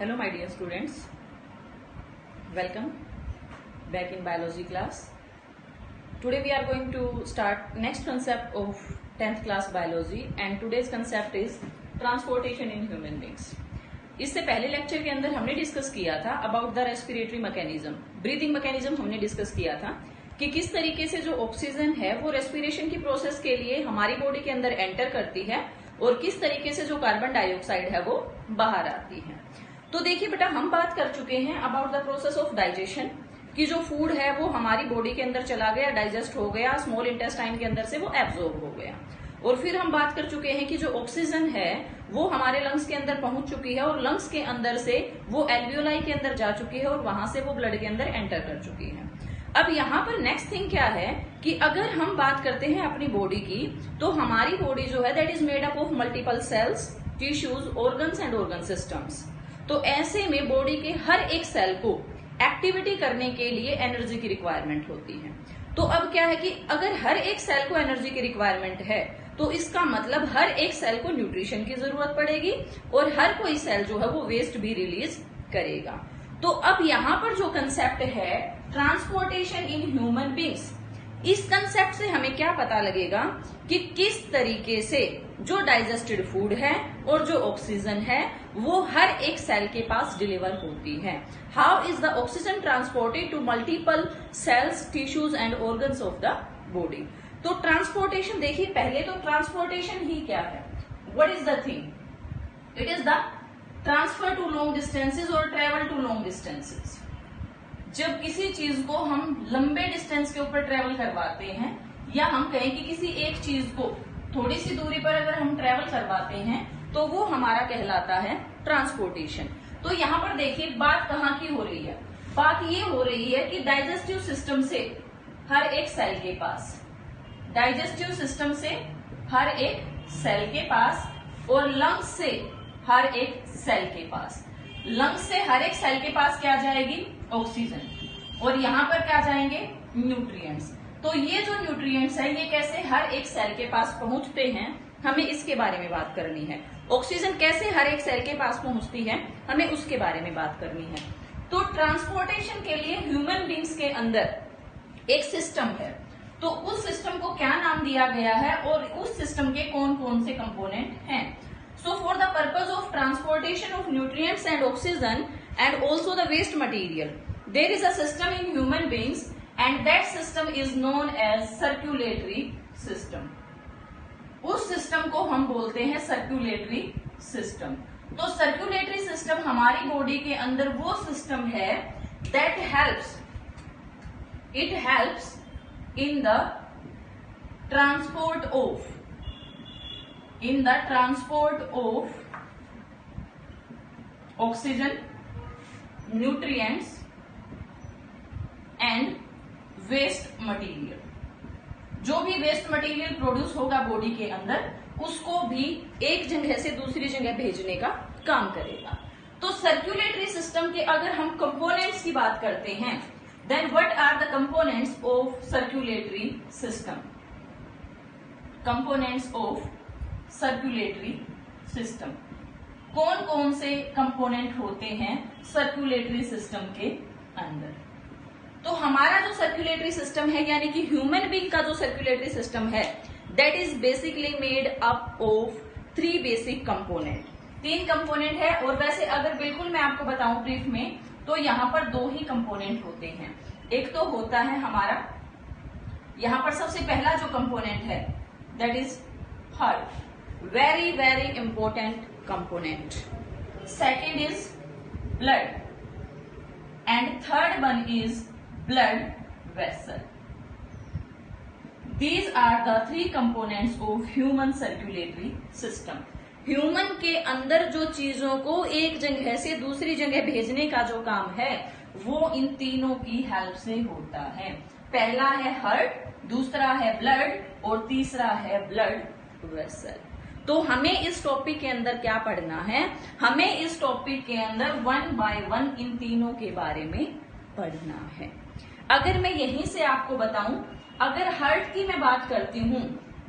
Hello my dear students, welcome back in biology class. Today we are going to start next concept of 10th class biology and today's concept is transportation in human beings. इससे पहले lecture के अंदर हमने discuss किया था about the respiratory mechanism, breathing mechanism हमने discuss किया था कि किस तरीके से जो ऑक्सीजन है वो रेस्पिरेशन की प्रोसेस के लिए हमारी बॉडी के अंदर एंटर करती है और किस तरीके से जो कार्बन डाइऑक्साइड है वो बाहर आती है। तो देखिए बेटा, हम बात कर चुके हैं about the process of digestion कि जो फूड है वो हमारी बॉडी के अंदर चला गया, डाइजेस्ट हो गया, स्मॉल इंटेस्टाइन के अंदर से वो एब्जॉर्ब हो गया। और फिर हम बात कर चुके हैं कि जो ऑक्सीजन है वो हमारे लंग्स के अंदर पहुंच चुकी है और लंग्स के अंदर से वो एल्वियोलाई के अंदर जा चुकी है और वहां से वो ब्लड के अंदर एंटर कर चुकी है। अब यहाँ पर नेक्स्ट थिंग क्या है कि अगर हम बात करते हैं अपनी बॉडी की, तो हमारी बॉडी जो है that is made up of multiple cells, tissues, organs and organ systems. तो ऐसे में बॉडी के हर एक सेल को एक्टिविटी करने के लिए एनर्जी की रिक्वायरमेंट होती है। तो अब क्या है कि अगर हर एक सेल को एनर्जी की रिक्वायरमेंट है तो इसका मतलब हर एक सेल को न्यूट्रिशन की जरूरत पड़ेगी और हर कोई सेल जो है वो वेस्ट भी रिलीज करेगा। तो अब यहाँ पर जो कंसेप्ट है ट्रांसपोर्टेशन इन ह्यूमन बींग्स, इस कंसेप्ट से हमें क्या पता लगेगा कि किस तरीके से जो डाइजेस्टेड फूड है और जो ऑक्सीजन है वो हर एक सेल के पास डिलीवर होती है। How is the oxygen transported to multiple cells, tissues and organs of the body. तो ट्रांसपोर्टेशन देखिए, पहले तो ट्रांसपोर्टेशन ही क्या है, what is the thing, it is the transfer to long distances और ट्रेवल टू लॉन्ग डिस्टेंसेज। जब किसी चीज को हम लंबे डिस्टेंस के ऊपर ट्रेवल करवाते हैं या हम कहें कि किसी एक चीज को थोड़ी सी दूरी पर अगर हम ट्रेवल करवाते हैं तो वो हमारा कहलाता है ट्रांसपोर्टेशन। तो यहाँ पर देखिए बात कहाँ की हो रही है, बात ये हो रही है कि डाइजेस्टिव सिस्टम से हर एक सेल के पास, डाइजेस्टिव सिस्टम से हर एक सेल के पास और लंग्स से हर एक सेल के पास, लंग्स से हर एक सेल के पास क्या जाएगी, ऑक्सीजन, और यहाँ पर क्या जाएंगे, न्यूट्रिएंट्स। तो ये जो न्यूट्रिएंट्स है ये कैसे हर एक सेल के पास पहुंचते हैं, हमें इसके बारे में बात करनी है। ऑक्सीजन कैसे हर एक सेल के पास पहुंचती है, हमें उसके बारे में बात करनी है। तो ट्रांसपोर्टेशन के लिए ह्यूमन बींग्स के अंदर एक सिस्टम है, तो उस सिस्टम को क्या नाम दिया गया है और उस सिस्टम के कौन कौन से कंपोनेंट हैं। So for the purpose of transportation of nutrients and oxygen and also the waste material, there is a system in human beings and that system is known as circulatory system. उस system को हम बोलते हैं circulatory system. तो circulatory system हमारी body के अंदर वो सिस्टम है that helps in the transport of oxygen, nutrients and waste material। जो भी वेस्ट मटेरियल प्रोड्यूस होगा बॉडी के अंदर उसको भी एक जगह से दूसरी जगह भेजने का काम करेगा। तो सर्कुलेटरी सिस्टम के अगर हम कंपोनेंट्स की बात करते हैं, then what are the components of circulatory system. Components of circulatory system, कौन कौन से कंपोनेंट होते हैं सर्कुलेटरी सिस्टम के अंदर। तो हमारा जो सर्कुलेटरी सिस्टम है यानी कि ह्यूमन बीइंग का जो सर्कुलेटरी सिस्टम है that is basically made up of 3 basic component. 3 component है और वैसे अगर बिल्कुल मैं आपको बताऊं ब्रीफ में तो यहाँ पर 2 ही कंपोनेंट होते हैं। एक तो होता है हमारा यहाँ पर सबसे पहला जो कंपोनेंट है that is heart, very very important component. Second is blood and third one is blood vessel. These are the 3 components of human circulatory system. Human के अंदर जो चीजों को एक जगह से दूसरी जगह भेजने का जो काम है वो इन तीनों की हेल्प से होता है। पहला है हार्ट, दूसरा है ब्लड और तीसरा है ब्लड वेसल। तो हमें इस टॉपिक के अंदर क्या पढ़ना है, हमें इस टॉपिक के अंदर 1 by 1 इन तीनों के बारे में पढ़ना है। अगर मैं यहीं से आपको बताऊं, अगर हार्ट की मैं बात करती हूं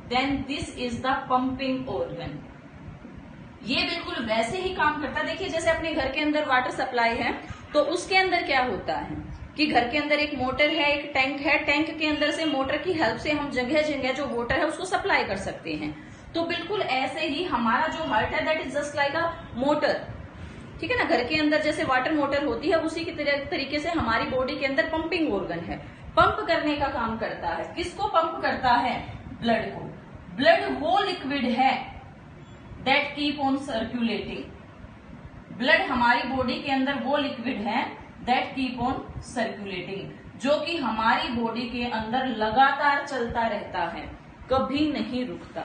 then this is the pumping organ. ये बिल्कुल वैसे ही काम करता है। देखिए जैसे अपने घर के अंदर वाटर सप्लाई है, तो उसके अंदर क्या होता है कि घर के अंदर एक मोटर है, एक टैंक है, टैंक के अंदर से मोटर की हेल्प से हम जगह जगह जो वाटर है उसको सप्लाई कर सकते हैं। तो बिल्कुल ऐसे ही हमारा जो हार्ट है that is just like a motor, ठीक है ना। घर के अंदर जैसे वाटर मोटर होती है, उसी की तरीके से हमारी बॉडी के अंदर पंपिंग ऑर्गन है, पंप करने का काम करता है। किसको पंप करता है? ब्लड को। ब्लड वो लिक्विड है that keep on circulating. Blood हमारी बॉडी के अंदर वो लिक्विड है दैट कीप ऑन सर्कुलेटिंग, जो कि हमारी बॉडी के अंदर लगातार चलता रहता है, कभी नहीं रुकता।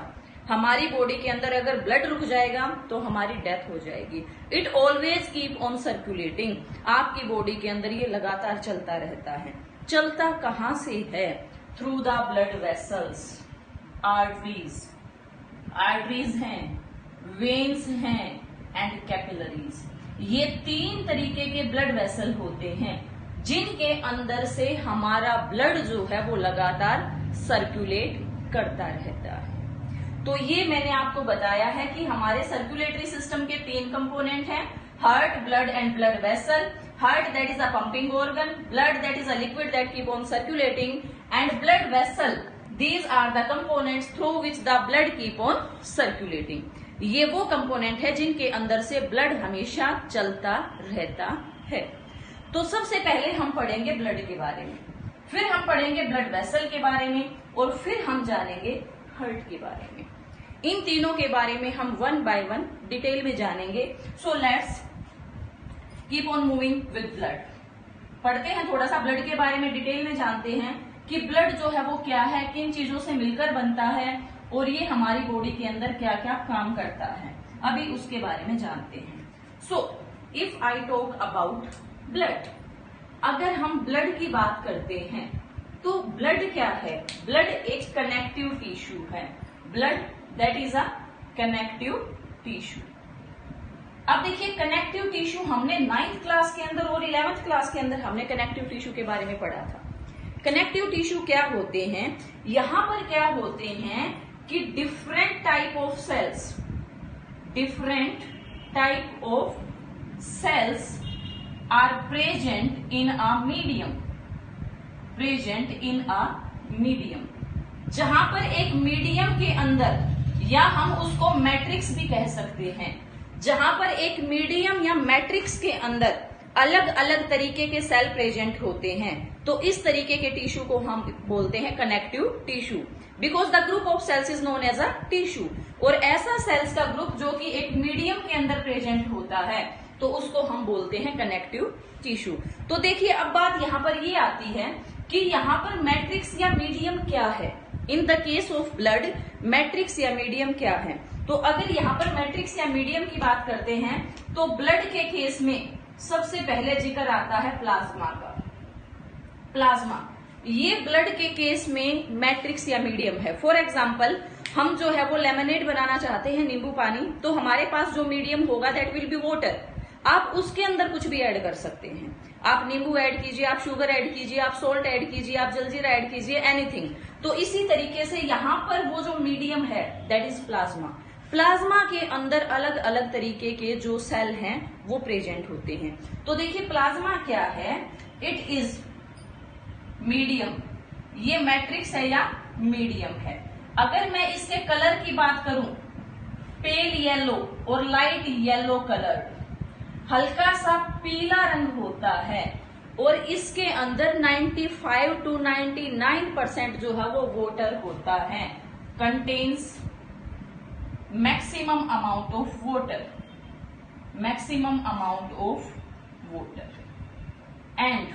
हमारी बॉडी के अंदर अगर ब्लड रुक जाएगा तो हमारी डेथ हो जाएगी। It always keep on circulating. आपकी बॉडी के अंदर ये लगातार चलता रहता है। चलता कहां से है? Through the blood vessels, arteries. Arteries हैं, वेन्स हैं एंड कैपिलरीज। ये 3 तरीके के ब्लड वेसल होते हैं जिनके अंदर से हमारा ब्लड जो है वो लगातार सर्कुलेट करता रहता है। तो ये मैंने आपको बताया है कि हमारे सर्कुलेटरी सिस्टम के 3 कंपोनेंट हैं, heart, blood and blood vessel. Heart that is a pumping organ, blood that is a liquid that keep on circulating and blood vessel, these are the components through which the blood keep on circulating. ये वो component है जिनके अंदर से blood हमेशा चलता रहता है। तो सबसे पहले हम पढ़ेंगे ब्लड के बारे में, फिर हम पढ़ेंगे ब्लड वेसल के बारे में और फिर हम जानेंगे हार्ट के बारे में। इन तीनों के बारे में हम 1 बाय 1 डिटेल में जानेंगे। So let's keep on moving with blood. पढ़ते हैं थोड़ा सा ब्लड के बारे में, डिटेल में जानते हैं कि ब्लड जो है वो क्या है, किन चीजों से मिलकर बनता है और ये हमारी बॉडी के अंदर क्या क्या काम करता है, अभी उसके बारे में जानते हैं। So if I talk about blood, अगर हम ब्लड की बात करते हैं तो ब्लड क्या है? ब्लड एक कनेक्टिव टिश्यू है। Blood that is a connective tissue. अब देखिए कनेक्टिव टिश्यू हमने 9th क्लास के अंदर और 11th क्लास के अंदर हमने कनेक्टिव टिश्यू के बारे में पढ़ा था। कनेक्टिव टिश्यू क्या होते हैं? यहां पर क्या होते हैं कि different type of cells, different type of cells are present in a medium, present in a medium. जहां पर एक मीडियम के अंदर, या हम उसको मैट्रिक्स भी कह सकते हैं, जहां पर एक मीडियम या मैट्रिक्स के अंदर अलग अलग तरीके के सेल प्रेजेंट होते हैं, तो इस तरीके के टिश्यू को हम बोलते हैं connective tissue, because the group of cells is known as a tissue. और ऐसा सेल्स का ग्रुप जो कि एक मीडियम के अंदर प्रेजेंट होता है तो उसको हम बोलते हैं कनेक्टिव टिश्यू। तो देखिए अब बात यहां पर ये आती है कि यहां पर मैट्रिक्स या मीडियम क्या है। In the case of blood matrix या मीडियम क्या है? तो अगर यहां पर मैट्रिक्स या मीडियम की बात करते हैं तो ब्लड के केस में सबसे पहले जिक्र आता है प्लाज्मा का। प्लाज्मा ये ब्लड के केस में मैट्रिक्स या मीडियम है। फॉर एग्जाम्पल हम जो है वो लेमनेड बनाना चाहते हैं, नींबू पानी, तो हमारे पास जो मीडियम होगा दैट विल बी वाटर। आप उसके अंदर कुछ भी ऐड कर सकते हैं। आप नींबू ऐड कीजिए, आप शुगर ऐड कीजिए, आप सोल्ट ऐड कीजिए, आप जलजीरा ऐड कीजिए, एनीथिंग। तो इसी तरीके से यहाँ पर वो जो मीडियम है दैट इज प्लाज्मा। प्लाज्मा के अंदर अलग अलग तरीके के जो सेल हैं वो प्रेजेंट होते हैं। तो देखिए प्लाज्मा क्या है? It is medium. ये मैट्रिक्स है या मीडियम है। अगर मैं इसके कलर की बात करूं, पेल येलो और लाइट येलो कलर, हल्का सा पीला रंग होता है और इसके अंदर 95 to 99% जो है वो वाटर होता है, contains maximum amount of water, maximum amount of water and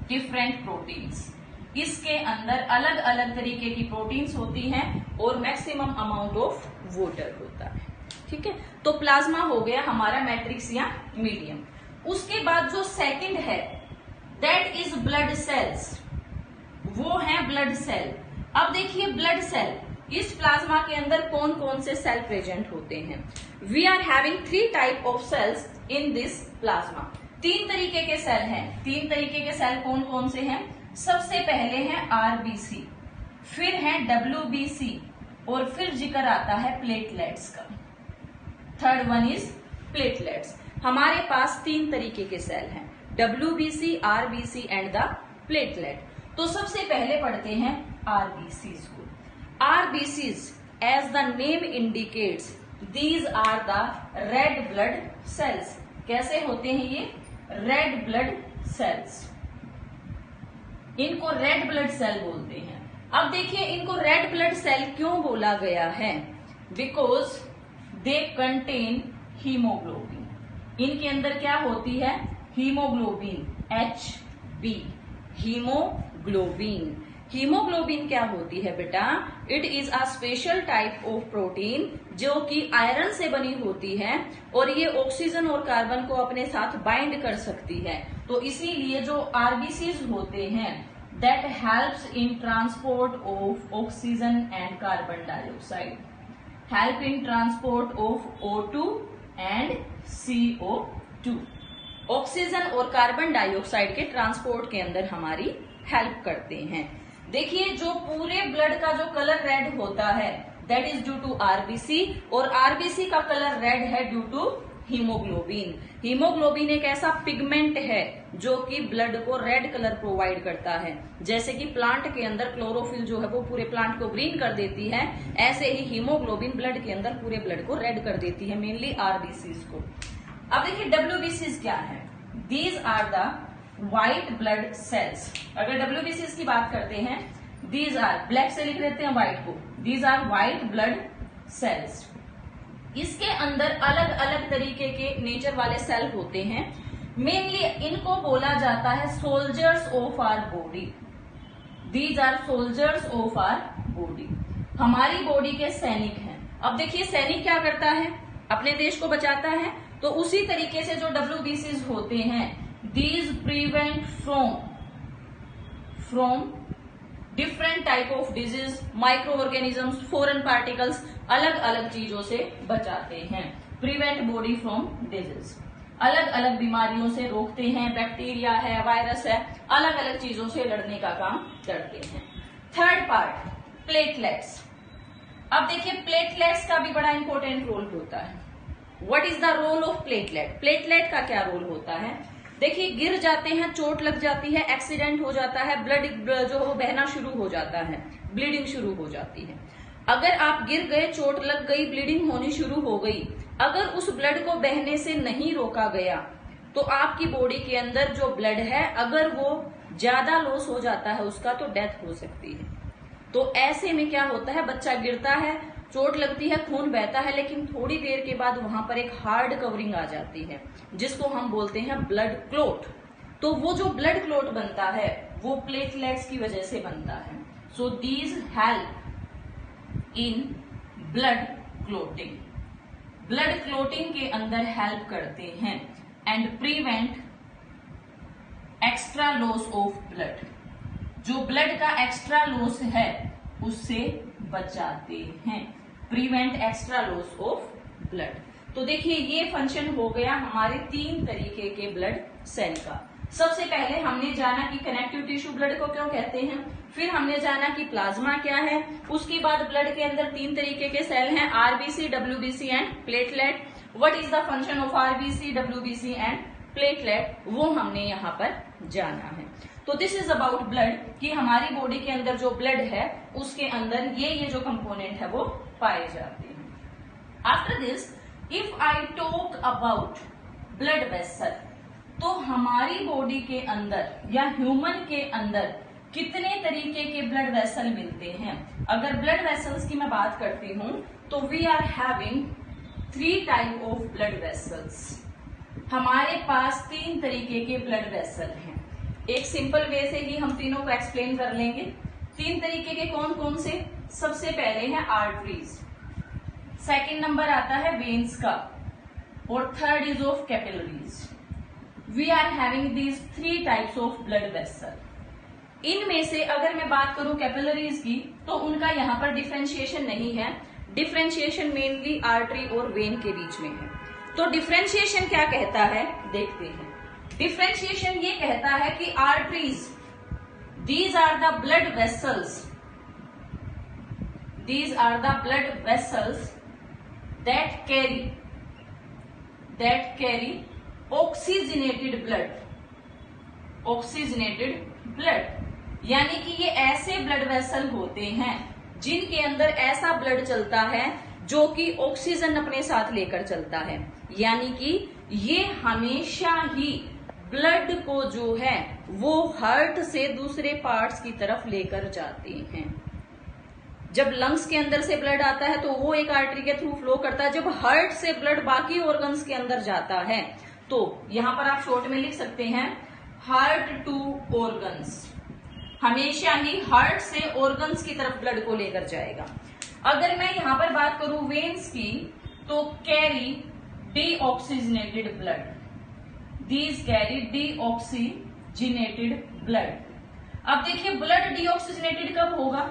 different proteins. इसके अंदर अलग अलग तरीके की प्रोटीन्स होती हैं और मैक्सिमम अमाउंट ऑफ वाटर होता है। ठीक है, तो प्लाज्मा हो गया हमारा मैट्रिक्स या मीडियम। उसके बाद जो सेकंड है दैट इज ब्लड सेल्स, वो है ब्लड सेल। अब देखिए ब्लड सेल, इस प्लाज्मा के अंदर कौन कौन से सेल प्रेजेंट होते हैं? We are having 3 type of cells in this plasma. 3 तरीके के सेल हैं। 3 तरीके के सेल कौन कौन से हैं? सबसे पहले है आरबीसी, फिर है डब्ल्यूबीसी और फिर जिक्र आता है प्लेटलेट्स का। Third one is platelets. हमारे पास 3 तरीके के सेल हैं, WBC, RBC and the platelet. तो सबसे पहले पढ़ते हैं RBCs को। RBCs as the name indicates these are the red blood cells. कैसे होते हैं ये? रेड ब्लड सेल्स, इनको रेड ब्लड सेल बोलते हैं। अब देखिए इनको रेड ब्लड सेल क्यों बोला गया है? Because they contain haemoglobin. इनके अंदर क्या होती है? Haemoglobin, HB, haemoglobin. हीमोग्लोबिन क्या होती है बेटा? It is a special type of protein जो कि आयरन से बनी होती है और ये ऑक्सीजन और कार्बन को अपने साथ बाइंड कर सकती है। तो इसीलिए जो आरबीसीज होते हैं that helps in transport of oxygen and carbon dioxide, help in transport of O2 and CO2। Oxygen और कार्बन डाइऑक्साइड के ट्रांसपोर्ट के अंदर हमारी हेल्प करते हैं। देखिए जो पूरे ब्लड का जो कलर रेड होता है that is due to RBC, और आरबीसी का कलर रेड है ड्यू टू हीमोग्लोबिन। हीमोग्लोबिन एक ऐसा पिगमेंट है जो कि ब्लड को रेड कलर प्रोवाइड करता है। जैसे कि प्लांट के अंदर क्लोरोफिल जो है वो पूरे प्लांट को ग्रीन कर देती है, ऐसे ही हीमोग्लोबिन ब्लड के अंदर पूरे ब्लड को रेड कर देती है, मेनली आरबीसीज को। अब देखिए WBCs क्या है? These are the white blood cells. अगर WBCs की बात करते हैं, दीज आर, ब्लैक से लिख देते हैं व्हाइट को, these are white blood cells. इसके अंदर अलग अलग तरीके के नेचर वाले सेल होते हैं। मेनली इनको बोला जाता है soldiers of our body. These are soldiers of our body, हमारी बॉडी के सैनिक हैं। अब देखिए सैनिक क्या करता है? अपने देश को बचाता है। तो उसी तरीके से जो WBCs होते हैं, these prevent from different type of disease, micro organisms, foreign particles, अलग अलग चीजों से बचाते हैं। प्रिवेंट बॉडी फ्रॉम डिजीज, अलग अलग बीमारियों से रोकते हैं, बैक्टीरिया है, वायरस है, अलग अलग चीजों से लड़ने का काम करते हैं। Third part platelets. अब देखिए प्लेटलेट्स का भी बड़ा इंपॉर्टेंट रोल होता है। What is the role of platelet? Platelet का क्या रोल होता है? देखिए गिर जाते हैं, चोट लग जाती है, एक्सीडेंट हो जाता है, ब्लड जो वो बहना शुरू हो जाता है, ब्लीडिंग शुरू हो जाती है। अगर आप गिर गए, चोट लग गई, ब्लीडिंग होनी शुरू हो गई, अगर उस ब्लड को बहने से नहीं रोका गया तो आपकी बॉडी के अंदर जो ब्लड है अगर वो ज्यादा लॉस हो जाता है उसका, तो डेथ हो सकती है। तो ऐसे में क्या होता है? बच्चा गिरता है, चोट लगती है, खून बहता है, लेकिन थोड़ी देर के बाद वहां पर एक हार्ड कवरिंग आ जाती है जिसको हम बोलते हैं ब्लड क्लोट। तो वो जो ब्लड क्लोट बनता है वो प्लेटलेट्स की वजह से बनता है। So these help in blood clotting, blood clotting के अंदर हेल्प करते हैं and prevent extra loss of blood, जो ब्लड का एक्स्ट्रा लॉस है उससे बचाते हैं। Prevent extra loss of blood. तो देखिए ये फंक्शन हो गया हमारे 3 तरीके के ब्लड सेल का। सबसे पहले हमने जाना कि कनेक्टिव टिश्यू ब्लड को क्यों कहते हैं, फिर हमने जाना कि प्लाज्मा क्या है, उसके बाद ब्लड के अंदर 3 तरीके के सेल हैं, RBC, WBC and platelet. What is the function of RBC, WBC and platelet, वो हमने यहाँ पर जाना है। तो दिस इज अबाउट ब्लड कि हमारी बॉडी के अंदर जो ब्लड है उसके अंदर ये जो कंपोनेंट है वो पाए जाते हैं। After this if I talk about blood vessel, तो हमारी बॉडी के अंदर या ह्यूमन के अंदर कितने तरीके के ब्लड वेसल मिलते हैं? अगर ब्लड वेसल्स की मैं बात करती हूं तो we are having 3 type of blood vessels. हमारे पास 3 तरीके के ब्लड वेसल हैं। एक सिंपल वे से ही हम तीनों को एक्सप्लेन कर लेंगे। 3 तरीके के कौन कौन से? सबसे पहले है आर्टरीज, सेकंड नंबर आता है वेन्स का, और third is of capillaries. We are having these 3 types of blood vessel. इनमें से अगर मैं बात करूं कैपिलरीज की तो उनका यहाँ पर डिफ्रेंशिएशन नहीं है। डिफ्रेंशिएशन मेनली आर्टरी और वेन के बीच में है। तो डिफ्रेंशिएशन क्या कहता है देखते हैं। डिफ्रेंशिएशन ये कहता है कि arteries, these are the blood vessels, these are the blood vessels that carry that carry oxygenated blood, oxygenated blood यानी कि ये ऐसे ब्लड वेसल होते हैं जिनके अंदर ऐसा ब्लड चलता है जो कि ऑक्सीजन अपने साथ लेकर चलता है, यानी कि ये हमेशा ही ब्लड को जो है वो हार्ट से दूसरे पार्ट्स की तरफ लेकर जाते हैं। जब लंग्स के अंदर से ब्लड आता है तो वो एक आर्टरी के थ्रू फ्लो करता है। जब हार्ट से ब्लड बाकी ऑर्गन्स के अंदर जाता है तो यहां पर आप शॉर्ट में लिख सकते हैं हार्ट टू ऑर्गन्स, हमेशा ही हार्ट से ऑर्गन्स की तरफ ब्लड को लेकर जाएगा। अगर मैं यहां पर बात करूं वेन्स की तो carry deoxygenated blood, these carry deoxygenated blood. अब देखिए ब्लड डीऑक्सीजनेटेड कब होगा?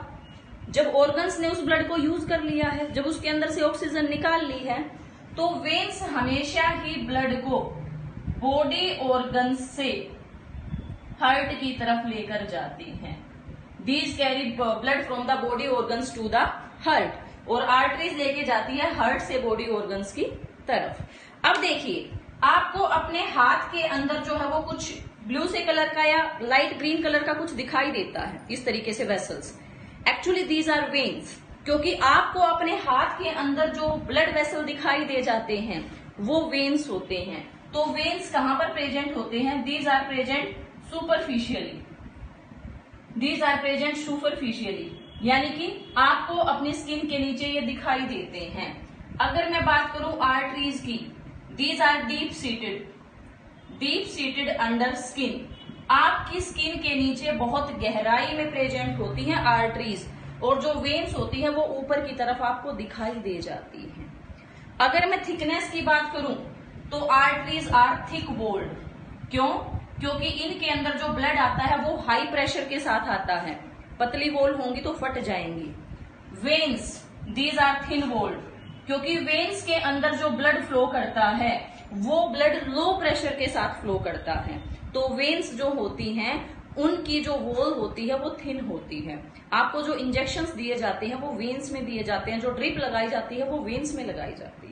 जब ऑर्गन्स ने उस ब्लड को यूज कर लिया है, जब उसके अंदर से ऑक्सीजन निकाल ली है, तो वेन्स हमेशा ही ब्लड को बॉडी ऑर्गन्स से हार्ट की तरफ लेकर जाती हैं। These carry blood from the body organs to the heart, और आर्टरीज लेके जाती है हार्ट से बॉडी ऑर्गन्स की तरफ। अब देखिए आपको अपने हाथ के अंदर जो है वो कुछ ब्लू से कलर का या लाइट ग्रीन कलर का कुछ दिखाई देता है, इस तरीके से vessels. Actually these are veins, क्योंकि आपको अपने हाथ के अंदर जो ब्लड वेसल दिखाई दे जाते हैं वो वेन्स होते हैं। तो वेन्स कहां पर प्रेजेंट होते हैं? These are present superficially, these are present superficially, यानी कि आपको अपनी स्किन के नीचे ये दिखाई देते हैं। अगर मैं बात करूं आर्टरीज की, these are deep seated under skin, आपकी स्किन के नीचे बहुत गहराई में प्रेजेंट होती हैं आर्टरीज, और जो वेन्स होती है वो ऊपर की तरफ आपको दिखाई दे जाती हैं। अगर मैं थिकनेस की बात करूं तो आर्टरीज आर थिक वॉल्ड। क्यों? क्योंकि इनके अंदर जो ब्लड आता है वो हाई प्रेशर के साथ आता है, पतली वॉल होंगी तो फट जाएंगी। Veins, these are thin walled, क्योंकि वेन्स के अंदर जो ब्लड फ्लो करता है वो ब्लड लो प्रेशर के साथ फ्लो करता है। तो वेन्स जो होती हैं उनकी जो वॉल होती है वो थिन होती है। आपको जो इंजेक्शंस दिए जाते हैं वो वेन्स में दिए जाते हैं, जो ड्रिप लगाई जाती है वो वेन्स में लगाई जाती है।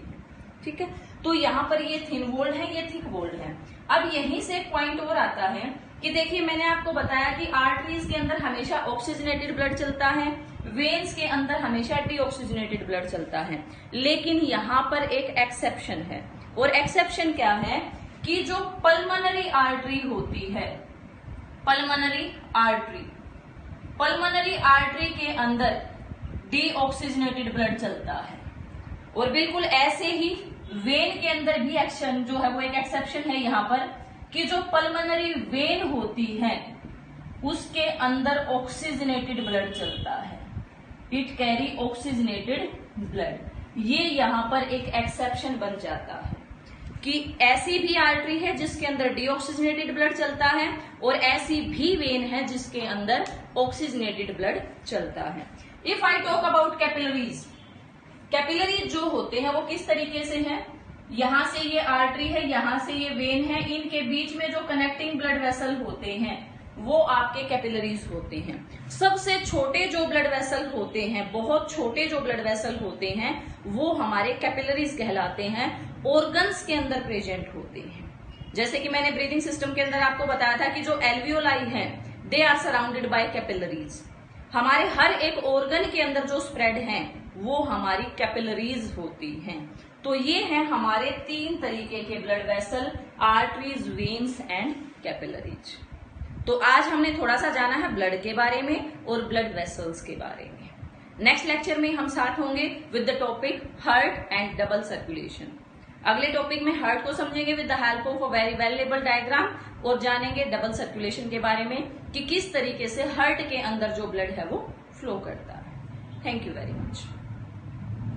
ठीक है, तो यहाँ पर ये थिन वॉल्ड है, ये थिक वॉल्ड है। अब यहीं से एक पॉइंट और आता है कि देखिए मैंने आपको बताया कि आर्टरीज के अंदर हमेशा ऑक्सीजनेटेड ब्लड चलता है, वेन्स के अंदर हमेशा डीऑक्सीजनेटेड ब्लड चलता है। लेकिन यहाँ पर एक एक्सेप्शन है, और एक्सेप्शन क्या है कि जो पल्मोनरी आर्टरी होती है, पल्मोनरी आर्टरी के अंदर डीऑक्सीजनेटेड ब्लड चलता है। और बिल्कुल ऐसे ही वेन के अंदर भी एक्शन जो है वो एक एक्सेप्शन है यहाँ पर, कि जो पल्मोनरी वेन होती है उसके अंदर ऑक्सीजनेटेड ब्लड चलता है, इट कैरी ऑक्सीजनेटेड ब्लड। ये यहाँ पर एक एक्सेप्शन बन जाता है कि ऐसी भी आर्टरी है जिसके अंदर डीऑक्सीजनेटेड ब्लड चलता है, और ऐसी भी वेन है जिसके अंदर ऑक्सीजनेटेड ब्लड चलता है। If I talk about capillaries, capillaries जो होते हैं वो किस तरीके से हैं? यहां से ये आर्टरी है, यहां से ये वेन है, इनके बीच में जो कनेक्टिंग ब्लड वेसल होते हैं वो आपके कैपिलरीज होते हैं। सबसे छोटे जो ब्लड वेसल होते हैं, बहुत छोटे जो ब्लड वेसल होते हैं, वो हमारे कैपिलरीज कहलाते हैं, ऑर्गन्स के अंदर प्रेजेंट होते हैं। जैसे कि मैंने ब्रीदिंग सिस्टम के अंदर आपको बताया था कि जो एल्वियोलाई हैं they are surrounded by capillaries. हमारे हर एक ऑर्गन के अंदर जो स्प्रेड हैं वो हमारी कैपिलरीज होती हैं। तो ये हैं हमारे 3 तरीके के blood vessel, arteries, veins and capillaries. तो आज हमने थोड़ा सा जाना है ब्लड के बारे में और ब्लड वेसल्स के बारे में। नेक्स्ट लेक्चर में हम साथ होंगे with the topic heart and double circulation. अगले टॉपिक में हार्ट को समझेंगे with the help of a very valuable diagram, और जानेंगे डबल सर्कुलेशन के बारे में कि किस तरीके से हार्ट के अंदर जो ब्लड है वो फ्लो करता है। Thank you very much.